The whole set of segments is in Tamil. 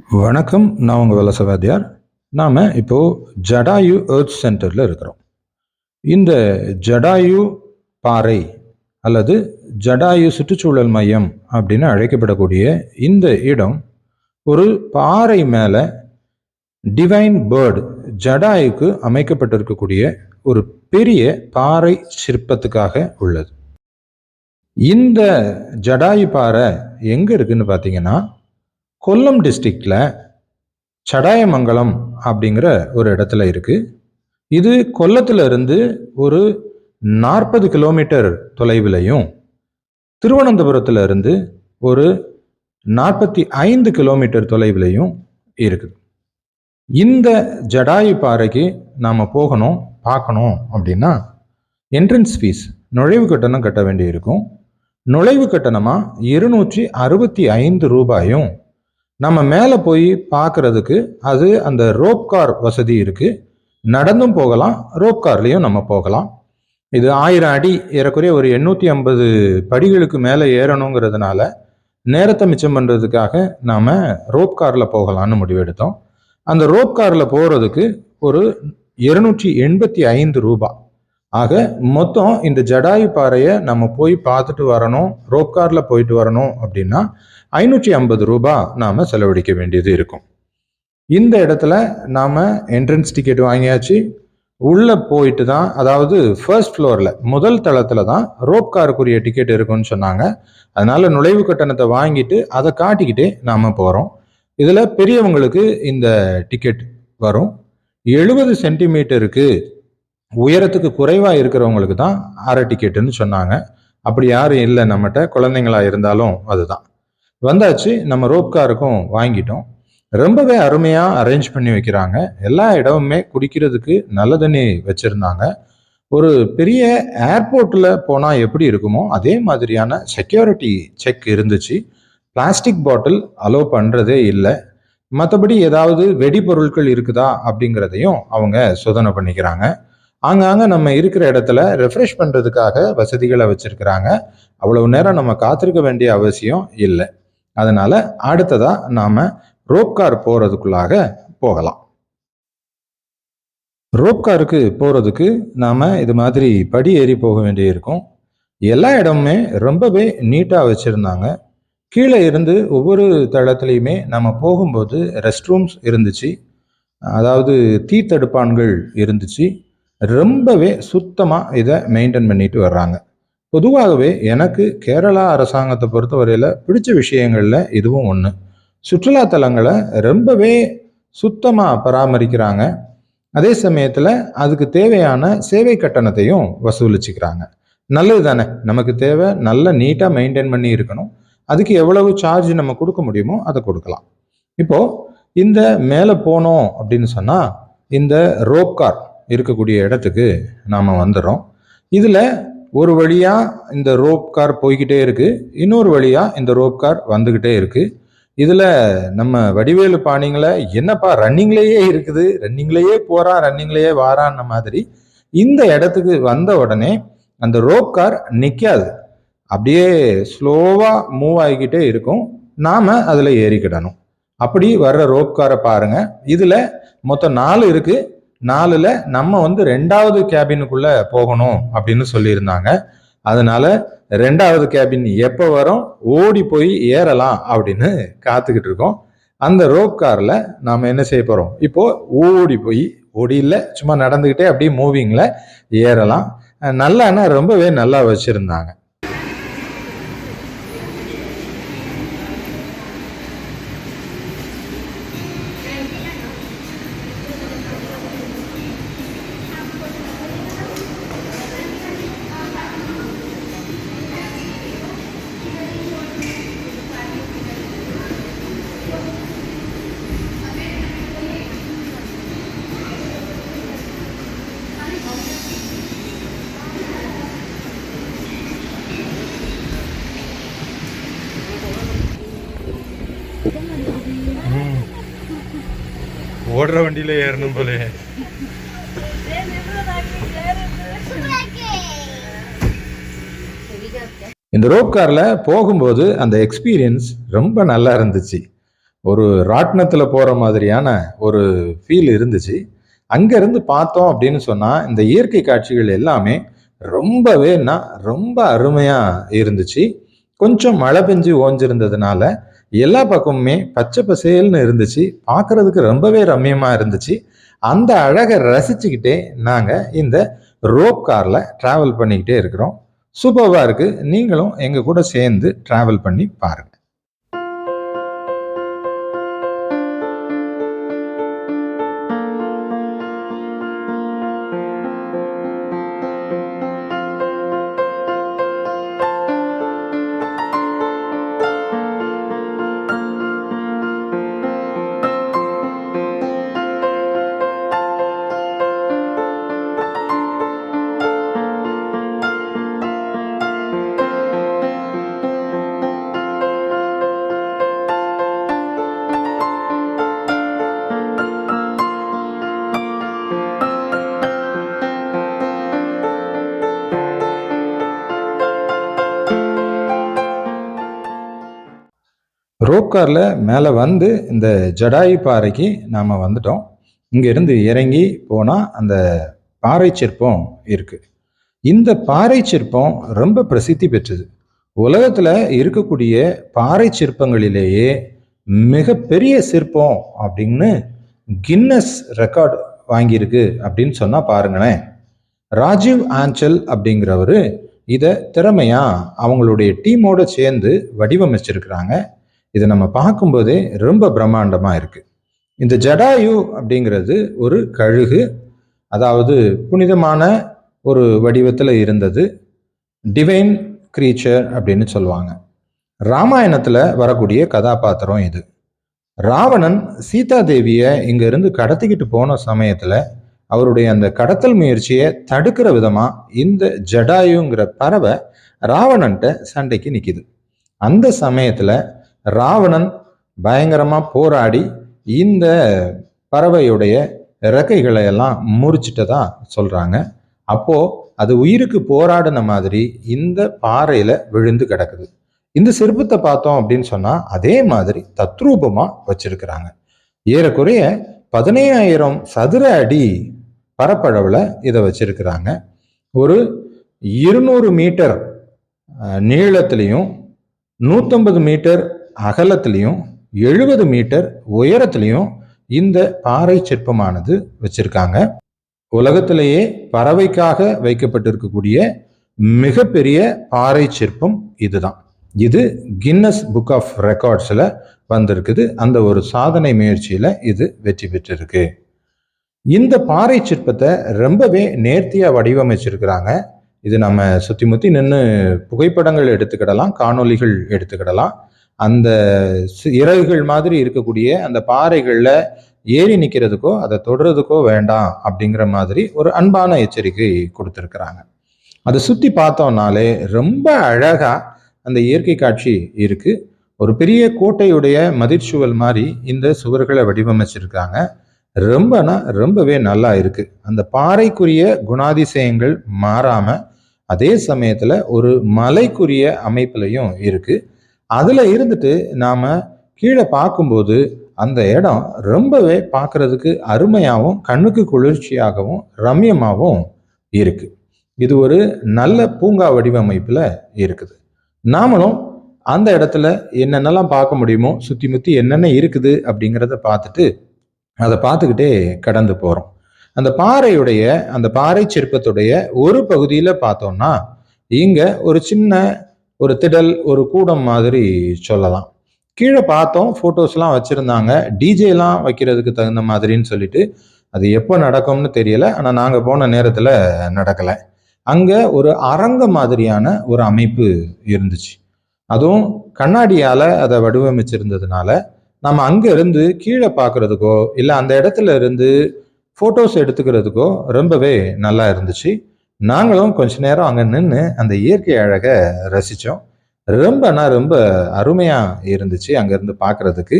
வணக்கம். நான் உங்கள் வலசவாதியார். நாம் இப்போது ஜடாயு எர்த் சென்டரில் இருக்கிறோம். இந்த ஜடாயு பாறை அல்லது ஜடாயு சுற்றுச்சூழல் மையம் அப்படின்னு அழைக்கப்படக்கூடிய இந்த இடம் ஒரு பாறை மேலே டிவைன் பேர்டு ஜடாயுக்கு அமைக்கப்பட்டிருக்கக்கூடிய ஒரு பெரிய பாறை சிற்பத்துக்காக உள்ளது. இந்த ஜடாயு பாறை எங்கே இருக்குன்னு பார்த்தீங்கன்னா, கொல்லம் டிஸ்ட்ரிக்டில் சடாயமங்கலம் அப்படிங்கிற ஒரு இடத்துல இருக்குது. இது கொல்லத்தில் இருந்து ஒரு 40 கிலோமீட்டர் தொலைவிலையும், திருவனந்தபுரத்தில் இருந்து ஒரு 45 கிலோமீட்டர் தொலைவிலையும் இருக்குது. இந்த ஜடாயு பாறைக்கு நாம் போகணும், பார்க்கணும் அப்படின்னா என்ட்ரன்ஸ் ஃபீஸ், நுழைவு கட்டணம் கட்ட வேண்டியிருக்கும். நுழைவு கட்டணமாக 265 ரூபாயும், நம்ம மேலே போய் பார்க்கறதுக்கு அது அந்த ரோப் கார் வசதி இருக்குது. நடந்தும் போகலாம், ரோப் கார்லேயும் நம்ம போகலாம். இது 1000 அடி, ஏறக்குறைய ஒரு 850 படிகளுக்கு மேலே ஏறணுங்கிறதுனால நேரத்தை மிச்சம் பண்ணுறதுக்காக நாம் ரோப் காரில் போகலான்னு முடிவெடுத்தோம். அந்த ரோப் காரில் போகிறதுக்கு ஒரு 285 ரூபா. ஆக மொத்தம் இந்த ஜடாயு பாறையை நம்ம போய் பார்த்துட்டு வரணும், ரோப் காரில் போயிட்டு வரணும் அப்படின்னா 550 ரூபா நாம் செலவழிக்க வேண்டியது இருக்கும். இந்த இடத்துல நாம் என்ட்ரன்ஸ் டிக்கெட் வாங்கியாச்சு. உள்ளே போயிட்டு தான், அதாவது ஃபர்ஸ்ட் ஃப்ளோரில் முதல் தளத்தில் தான் ரோப் காருக்குரிய டிக்கெட் இருக்குன்னு சொன்னாங்க. அதனால் நுழைவு கட்டணத்தை வாங்கிட்டு அதை காட்டிக்கிட்டே நாம் போகிறோம். இதில் பெரியவங்களுக்கு இந்த டிக்கெட் வரும். 70 சென்டிமீட்டருக்கு உயரத்துக்கு குறைவாக இருக்கிறவங்களுக்கு தான் அரை டிக்கெட்டுன்னு சொன்னாங்க. அப்படி யாரும் இல்லை நம்மகிட்ட, குழந்தைங்களா இருந்தாலும் அதுதான். வந்தாச்சு, நம்ம ரோப் காருக்கும் வாங்கிட்டோம். ரொம்பவே அருமையாக அரேஞ்ச் பண்ணி வைக்கிறாங்க. எல்லா இடமுமே குடிக்கிறதுக்கு நல்ல தண்ணி வச்சுருந்தாங்க. ஒரு பெரிய ஏர்போர்ட்டில் போனால் எப்படி இருக்குமோ அதே மாதிரியான செக்யூரிட்டி செக் இருந்துச்சு. பிளாஸ்டிக் பாட்டில் அலோவ் பண்ணுறதே இல்லை. மற்றபடி ஏதாவது வெடிபொருட்கள் இருக்குதா அப்படிங்கிறதையும் அவங்க சோதனை பண்ணிக்கிறாங்க. ஆங்காங்க நம்ம இருக்கிற இடத்துல ரெஃப்ரெஷ் பண்ணுறதுக்காக வசதிகளை வச்சுருக்கிறாங்க. அவ்வளவு நேரம் நம்ம காத்திருக்க வேண்டிய அவசியம் இல்லை. அதனால் அடுத்ததாக நாம் ரோப் கார் போகிறதுக்குள்ளாக போகலாம். ரோப் காருக்கு போகிறதுக்கு நாம் இது மாதிரி படி ஏறி போக வேண்டியிருக்கும். எல்லா இடமுமே ரொம்பவே நீட்டாக வச்சுருந்தாங்க. கீழே இருந்து ஒவ்வொரு தளத்துலையுமே நம்ம போகும்போது ரெஸ்ட் ரூம்ஸ் இருந்துச்சு, அதாவது தீத்தடுப்பான்கள் இருந்துச்சு. ரொம்பவே சுத்தமாக இதை மெயின்டைன் பண்ணிட்டு வர்றாங்க. பொதுவாகவே எனக்கு கேரளா அரசாங்கத்தை பொறுத்தவரையில் பிடிச்ச விஷயங்களில் இதுவும் ஒன்று. சுற்றுலாத்தலங்களை ரொம்பவே சுத்தமாக பராமரிக்கிறாங்க. அதே சமயத்தில் அதுக்கு தேவையான சேவை கட்டணத்தையும் வசூலிச்சுக்கிறாங்க. நல்லது தானே, நமக்கு தேவை நல்ல நீட்டாக மெயின்டைன் பண்ணி இருக்கணும். அதுக்கு எவ்வளவு சார்ஜ் நம்ம கொடுக்க முடியுமோ அதை கொடுக்கலாம். இப்போது இந்த மேலே போனோம் அப்படின்னு சொன்னால் இந்த ரோப் கார் இருக்கக்கூடிய இடத்துக்கு நாம் வந்துடுறோம். இதில் ஒரு வழியாக இந்த ரோப் கார் போய்கிட்டே இருக்குது, இன்னொரு வழியாக இந்த ரோப் கார் வந்துக்கிட்டே இருக்குது. இதில் நம்ம வடிவேலு பாணிங்களை, என்னப்பா ரன்னிங்லேயே இருக்குது, ரன்னிங்லேயே போகிறான், ரன்னிங்லேயே வாரான்ன மாதிரி இந்த இடத்துக்கு வந்த உடனே அந்த ரோப் கார் நிற்காது, அப்படியே ஸ்லோவாக மூவ் ஆகிக்கிட்டே இருக்கும். நாம் அதில் ஏறிக்கிடணும். அப்படி வர்ற ரோப் காரை பாருங்கள். இதில் மொத்தம் 4 இருக்குது. 4ல் நம்ம 2வது கேபினுக்குள்ளே போகணும் அப்படின்னு சொல்லியிருந்தாங்க. அதனால 2வது கேபின் எப்போ வரும், ஓடி போய் ஏறலாம் அப்படின்னு காத்துக்கிட்டு இருக்கோம். அந்த ரோப் காரில் நாம் என்ன செய்ய போகிறோம், இப்போது ஓடி போய், ஓடி இல்லை சும்மா நடந்துக்கிட்டே அப்படியே மூவிங்கில் ஏறலாம். நல்லா ரொம்பவே நல்லா வச்சுருந்தாங்க. ஓடுற வண்டியில ஏறணும் போல. இந்த ரோப் காரில் போகும்போது அந்த எக்ஸ்பீரியன்ஸ் ரொம்ப நல்லா இருந்துச்சு. ஒரு ராட்டினத்துல போற மாதிரியான ஒரு ஃபீல் இருந்துச்சு. அங்கேருந்து பார்த்தோம் அப்படின்னு சொன்னால் இந்த இயற்கை காட்சிகள் எல்லாமே ரொம்பவேனா ரொம்ப அருமையாக இருந்துச்சு. கொஞ்சம் மழை பெஞ்சு ஓஞ்சிருந்ததுனால எல்லா பக்கமுமே பச்சை பசேல்னு இருந்துச்சு. பார்க்கறதுக்கு ரொம்பவே ரம்மியமாக இருந்துச்சு. அந்த அழகை ரசிச்சுக்கிட்டே நாங்கள் இந்த ரோப் காரில் ட்ராவல் பண்ணிக்கிட்டே இருக்கிறோம். சூப்பராக இருக்குது. நீங்களும் எங்கள் கூட சேர்ந்து ட்ராவல் பண்ணி பாருங்கள். ரோப் காரில் மேலே வந்து இந்த ஜடாயு பாறைக்கு நாம் வந்துட்டோம். இங்கேருந்து இறங்கி போனால் அந்த பாறை சிற்பம் இருக்குது. இந்த பாறை சிற்பம் ரொம்ப பிரசித்தி பெற்றது. உலகத்தில் இருக்கக்கூடிய பாறை சிற்பங்களிலேயே மிகப்பெரிய சிற்பம் அப்படின்னு கின்னஸ் ரெக்கார்டு வாங்கியிருக்கு அப்படின்னு சொன்னால் பாருங்களேன். ராஜீவ் ஆஞ்சல் அப்படிங்கிறவர் இதை திறமையாக அவங்களுடைய டீமோடு சேர்ந்து வடிவமைச்சிருக்கிறாங்க. இதை நம்ம பார்க்கும்போதே ரொம்ப பிரம்மாண்டமாக இருக்குது. இந்த ஜடாயு அப்படிங்கிறது ஒரு கழுகு, அதாவது புனிதமான ஒரு வடிவத்தில் இருந்தது. டிவைன் கிரீச்சர் அப்படின்னு சொல்லுவாங்க. ராமாயணத்தில் வரக்கூடிய கதாபாத்திரம் இது. ராவணன் சீதா தேவியை இங்கேருந்து கடத்திக்கிட்டு போன சமயத்தில் அவருடைய அந்த கடத்தல் முயற்சியை தடுக்கிற விதமாக இந்த ஜடாயுங்கிற பறவை ராவணன்ட்ட சண்டைக்கு நிற்கிது. அந்த சமயத்தில் ராவணன் பயங்கரமாக போராடி இந்த பறவையுடைய இறக்கைகளை எல்லாம் முறிச்சிட்டதா சொல்கிறாங்க. அப்போது அது உயிருக்கு போராடின மாதிரி இந்த பாறையில் விழுந்து கிடக்குது. இந்த சிற்பத்தை பார்த்தோம் அப்படின்னு சொன்னால் அதே மாதிரி தத்ரூபமாக வச்சிருக்கிறாங்க. ஏறக்குறைய 17,000 சதுர அடி பரப்பளவில் இதை வச்சிருக்கிறாங்க. ஒரு 200 மீட்டர் நீளத்திலையும் 150 மீட்டர் அகலத்திலையும் 70 மீட்டர் உயரத்திலையும் இந்த பாறை சிற்பமானது வச்சிருக்காங்க. உலகத்திலேயே பறவைக்காக வைக்கப்பட்டிருக்கக்கூடிய மிகப்பெரிய பாறை சிற்பம் இதுதான். இது கின்னஸ் புக் ஆஃப் ரெக்கார்ட்ஸில் வந்திருக்குது. அந்த ஒரு சாதனை முயற்சியில் இது வெற்றி பெற்றிருக்கு. இந்த பாறை சிற்பத்தை ரொம்பவே நேர்த்தியாக வடிவமைச்சிருக்கிறாங்க. இது நம்ம சுற்றி முற்றி நின்று புகைப்படங்கள் எடுத்துக்கிடலாம், காணொலிகள் எடுத்துக்கிடலாம். அந்த இறகுகள் மாதிரி இருக்கக்கூடிய அந்த பாறைகளில் ஏறி நிற்கிறதுக்கோ அதை தொடுறதுக்கோ வேண்டாம் அப்படிங்கிற மாதிரி ஒரு அன்பான எச்சரிக்கை கொடுத்துருக்குறாங்க. அதை சுற்றி பார்த்தோம்னாலே ரொம்ப அழகாக அந்த இயற்கை காட்சி இருக்குது. ஒரு பெரிய கோட்டையுடைய மதிர்ச்சுவல் மாதிரி இந்த சுவர்களை வடிவமைச்சிருக்காங்க. ரொம்பவே நல்லா இருக்குது. அந்த பாறைக்குரிய குணாதிசயங்கள் மாறாமல் அதே சமயத்தில் ஒரு மலைக்குரிய அமைப்புலையும் இருக்குது. அதில் இருந்துட்டு நாம் கீழே பார்க்கும்போது அந்த இடம் ரொம்பவே பார்க்குறதுக்கு அருமையாகவும் கண்ணுக்கு குளிர்ச்சியாகவும் ரம்யமாகவும் இருக்குது. இது ஒரு நல்ல பூங்கா வடிவமைப்பில் இருக்குது. நாமளும் அந்த இடத்துல என்னென்னலாம் பார்க்க முடியுமோ சுற்றி முற்றி என்னென்ன இருக்குது அப்படிங்கிறத பார்த்துட்டு அதை பார்த்துக்கிட்டே கடந்து போகிறோம். அந்த பாறையுடைய அந்த பாறை சிற்பத்துடைய ஒரு பகுதியில் பார்த்தோம்னா இங்கே ஒரு சின்ன ஒரு திடல், ஒரு கூடம் மாதிரி சொல்லலாம். கீழே பார்த்தோம், ஃபோட்டோஸ்லாம் வச்சுருந்தாங்க, டிஜேலாம் வைக்கிறதுக்கு தகுந்த மாதிரின்னு சொல்லிட்டு. அது எப்போ நடக்கும்னு தெரியலை, ஆனால் நாங்கள் போன நேரத்தில் நடக்கலை. அங்கே ஒரு அரங்கம் மாதிரியான ஒரு அமைப்பு இருந்துச்சு. அதுவும் கண்ணாடியால் அதை வடிவமைச்சிருந்ததுனால நம்ம அங்கே இருந்து கீழே பார்க்குறதுக்கோ இல்லை அந்த இடத்துல இருந்து ஃபோட்டோஸ் எடுத்துக்கிறதுக்கோ ரொம்பவே நல்லா இருந்துச்சு. நாங்களும் கொஞ்ச நேரம் அங்கே நின்று அந்த இயற்கை அழகை ரசித்தோம். ரொம்ப அருமையாக இருந்துச்சு அங்கேருந்து பார்க்குறதுக்கு.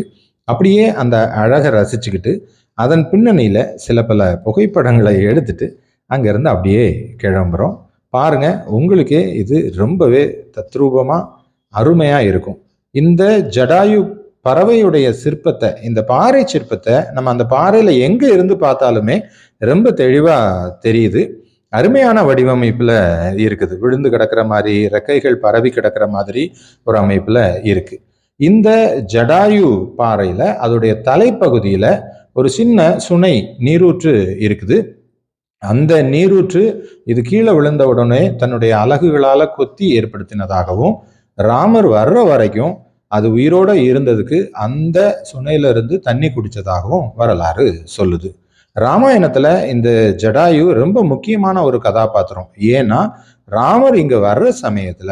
அப்படியே அந்த அழகை ரசிச்சுக்கிட்டு அதன் பின்னணியில் சில பல புகைப்படங்களை எடுத்துட்டு அங்கேருந்து அப்படியே கிளம்புறோம். பாருங்கள், உங்களுக்கே இது ரொம்பவே தத்ரூபமாக அருமையாக இருக்கும். இந்த ஜடாயு பறவையுடைய சிற்பத்தை, இந்த பாறை சிற்பத்தை நம்ம அந்த பாறையில எங்க இருந்து பார்த்தாலுமே ரொம்ப தெளிவா தெரியுது. அருமையான வடிவமைப்புல இருக்குது. விழுந்து கிடக்கிற மாதிரி, ரெக்கைகள் பரவி கிடக்கிற மாதிரி ஒரு அமைப்புல இருக்கு. இந்த ஜடாயு பாறையில அதோடைய தலைப்பகுதியில ஒரு சின்ன சுனை நீரூற்று இருக்குது. அந்த நீரூற்று இது கீழே விழுந்த உடனே தன்னுடைய அலகுகளால கொத்தி ஏற்படுத்தினதாகவும், ராமர் வர்ற வரைக்கும் அது உயிரோட இருந்ததுக்கு அந்த சுனையில இருந்து தண்ணி குடிச்சதாகவும் வரலாறு சொல்லுது. ராமாயணத்துல இந்த ஜடாயு ரொம்ப முக்கியமான ஒரு கதாபாத்திரம். ஏன்னா ராமர் இங்க வர்ற சமயத்துல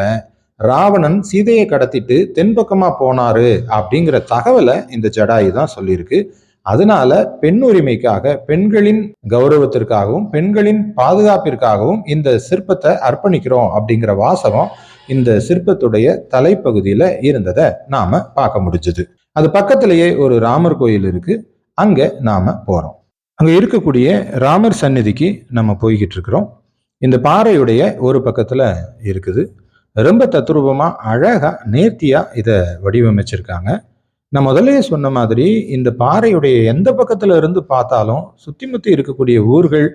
ராவணன் சீதையை கடத்திட்டு தென்பக்கமா போனாரு அப்படிங்கிற தகவலை இந்த ஜடாயு தான் சொல்லியிருக்கு. அதனால பெண் உரிமைக்காக, பெண்களின் கௌரவத்திற்காகவும், பெண்களின் பாதுகாப்பிற்காகவும் இந்த சிற்பத்தை அர்ப்பணிக்கிறோம் அப்படிங்கிற வாசகம் இந்த சிற்பத்துடைய தலைப்பகுதியில இருந்ததை நாம பார்க்க முடிஞ்சது. அது பக்கத்திலேயே ஒரு ராமர் கோயில் இருக்கு. அங்க நாம போறோம். அங்க இருக்கக்கூடிய ராமர் சந்நிதிக்கு நம்ம போய்கிட்டு இருக்கிறோம். இந்த பாறையுடைய ஒரு பக்கத்துல இருக்குது. ரொம்ப தத்ரூபமா, அழகா, நேர்த்தியா இதை வடிவமைச்சிருக்காங்க. நான் முதல்லயே சொன்ன மாதிரி இந்த பாறையுடைய எந்த பக்கத்துல இருந்து பார்த்தாலும் சுத்தி முத்தி இருக்கக்கூடிய ஊர்கள்,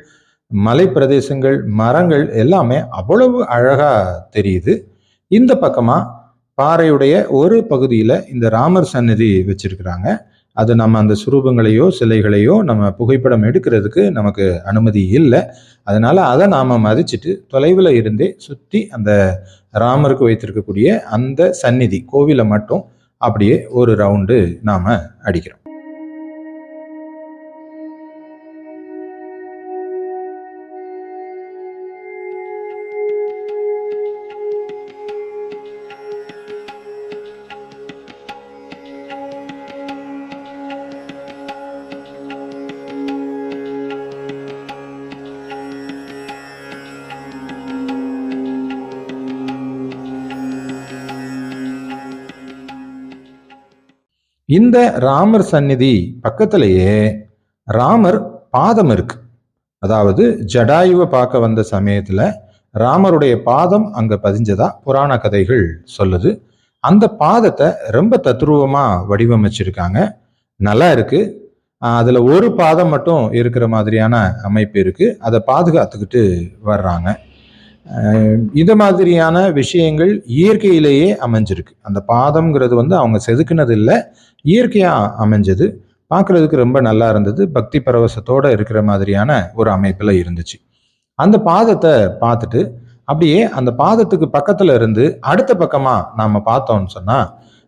மலை பிரதேசங்கள், மரங்கள் எல்லாமே அவ்வளவு அழகா தெரியுது. இந்த பக்கமா பாறையுடைய ஒரு பகுதியில இந்த ராமர் சந்நிதி வச்சிருக்கிறாங்க. அது நம்ம அந்த சுரூபங்களையோ சிலைகளையோ நம்ம புகைப்படம் எடுக்கிறதுக்கு நமக்கு அனுமதி இல்லை. அதனால அதை நாம மதிச்சுட்டு தொலைவில் இருந்தே சுற்றி அந்த ராமருக்கு வைத்திருக்கக்கூடிய அந்த சந்நிதி கோவிலை மட்டும் அப்படியே ஒரு ரவுண்டு நாம அடிக்கிறோம். இந்த ராமர் சந்நிதி பக்கத்திலேயே ராமர் பாதம் இருக்கு. அதாவது ஜடாயுவை பார்க்க வந்த சமயத்துல ராமருடைய பாதம் அங்க பதிஞ்சதா புராண கதைகள் சொல்லுது. அந்த பாதத்தை ரொம்ப தத்ரூபமா வடிவமைச்சிருக்காங்க. நல்லா இருக்கு. அதுல ஒரு பாதம் மட்டும் இருக்கிற மாதிரியான அமைப்பு இருக்கு. அதை பாதுகாத்துக்கிட்டு வர்றாங்க. இந்த மாதிரியான விஷயங்கள் இயற்கையிலேயே அமைஞ்சிருக்கு. அந்த பாதம்ங்கிறது அவங்க செதுக்குனது இல்லை, இயற்கையா அமைஞ்சது. பார்க்கறதுக்கு ரொம்ப நல்லா இருந்தது. பக்தி பரவசத்தோட இருக்கிற மாதிரியான ஒரு அமைப்புல இருந்துச்சு. அந்த பாதத்தை பார்த்துட்டு அப்படியே அந்த பாதத்துக்கு பக்கத்துல இருந்து அடுத்த பக்கமா நாம பார்த்தோம்னு சொன்னா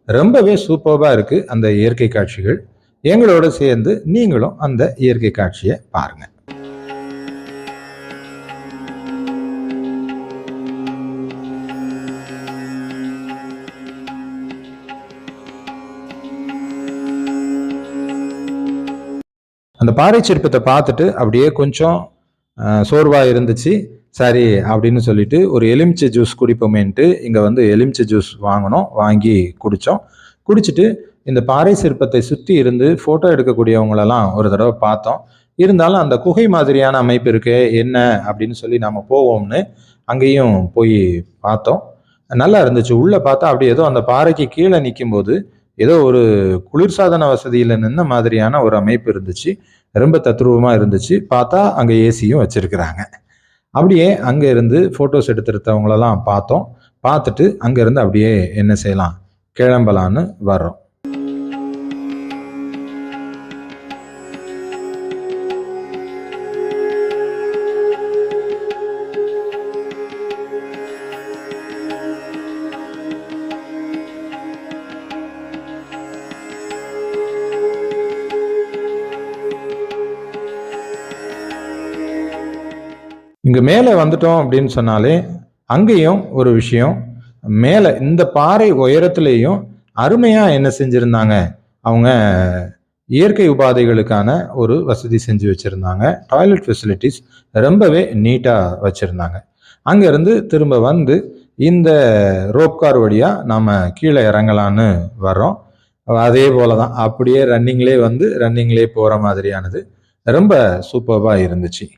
ரொம்பவே சூப்பர்பா இருக்கு அந்த இயற்கை காட்சிகள். எங்களோட சேர்ந்து நீங்களும் அந்த இயற்கை காட்சியை பாருங்க. அந்த பாறை சிற்பத்தை பார்த்துட்டு அப்படியே கொஞ்சம் சோர்வாக இருந்துச்சு. சரி அப்படின்னு சொல்லிட்டு ஒரு எலுமிச்சை ஜூஸ் குடிப்போமேன்ட்டு இங்கே எலுமிச்சை ஜூஸ் வாங்கினோம். வாங்கி குடித்தோம். குடிச்சிட்டு இந்த பாறை சிற்பத்தை சுற்றி இருந்து ஃபோட்டோ எடுக்கக்கூடியவங்களெல்லாம் ஒரு தடவை பார்த்தோம். இருந்தாலும் அந்த குகை மாதிரியான அமைப்பு இருக்கு என்ன அப்படின்னு சொல்லி நம்ம போவோம்னு அங்கேயும் போய் பார்த்தோம். நல்லா இருந்துச்சு. உள்ளே பார்த்தா அப்படி ஏதோ அந்த பாறைக்கு கீழே நிற்கும்போது ஏதோ ஒரு குளிர்சாதன வசதியில் நின்ன மாதிரியான ஒரு அமைப்பு இருந்துச்சு. ரொம்ப தத்ரூபமாக இருந்துச்சு. பார்த்தா அங்கே ஏசியும் வச்சிருக்கிறாங்க. அப்படியே அங்கே இருந்து ஃபோட்டோஸ் எடுத்துருத்தவங்களெல்லாம் பார்த்தோம். பார்த்துட்டு அங்கேருந்து அப்படியே என்ன செய்யலாம், கிளம்பலான்னு வர்றோம். இங்கே மேலே வந்துட்டோம் அப்படின்னு சொன்னாலே அங்கேயும் ஒரு விஷயம். மேலே இந்த பாறை உயரத்துலேயும் அருமையாக என்ன செஞ்சுருந்தாங்க, அவங்க இயற்கை உபாதைகளுக்கான ஒரு வசதி செஞ்சு வச்சுருந்தாங்க. டாய்லெட் ஃபெசிலிட்டிஸ் ரொம்பவே நீட்டாக வச்சுருந்தாங்க. அங்கேருந்து திரும்ப வந்து இந்த ரோப்கார் வழியாக நாம் கீழே இறங்கலான்னு வர்றோம். அதே போல தான் அப்படியே ரன்னிங்லேயே வந்து ரன்னிங்லேயே போகிற மாதிரியானது ரொம்ப சூப்பர்பாக இருந்துச்சு.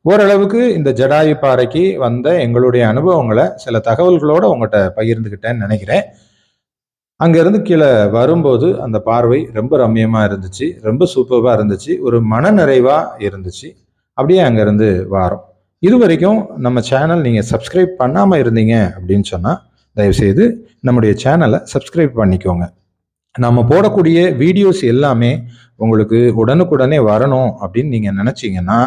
ஓரளவுக்கு இந்த ஜடாயு பாறைக்கு வந்த எங்களுடைய அனுபவங்களை சில தகவல்களோட உங்கள்கிட்ட பகிர்ந்துக்கிட்டேன்னு நினைக்கிறேன். அங்கேருந்து கீழே வரும்போது அந்த பார்வை ரொம்ப ரம்மியமாக இருந்துச்சு, ரொம்ப சூப்பராக இருந்துச்சு, ஒரு மனநிறைவாக இருந்துச்சு. அப்படியே அங்கேருந்து வாரோம். இது வரைக்கும் நம்ம சேனல் நீங்கள் சப்ஸ்கிரைப் பண்ணாமல் இருந்தீங்க அப்படின்னு சொன்னால் தயவுசெய்து நம்முடைய சேனலை சப்ஸ்கிரைப் பண்ணிக்கோங்க. நம்ம போடக்கூடிய வீடியோஸ் எல்லாமே உங்களுக்கு உடனுக்குடனே வரணும் அப்படின்னு நீங்கள் நினச்சிங்கன்னா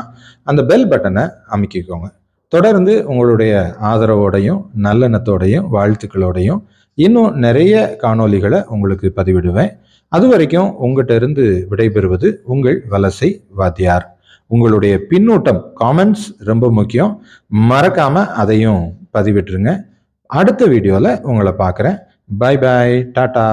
அந்த பெல் பட்டனை அமைக்கிக்கோங்க. தொடர்ந்து உங்களுடைய ஆதரவோடையும் நல்லெண்ணத்தோடையும் வாழ்த்துக்களோடையும் இன்னும் நிறைய காணொளிகளை உங்களுக்கு பதிவிடுவேன். அது வரைக்கும் உங்கள்கிட்ட இருந்து விடைபெறுவது உங்கள் வலசை வாத்தியார். உங்களுடைய பின்னூட்டம் காமெண்ட்ஸ் ரொம்ப முக்கியம். மறக்காம அதையும் பதிவிட்டுருங்க. அடுத்த வீடியோவில் உங்களை பார்க்குறேன். Bye bye, Tata.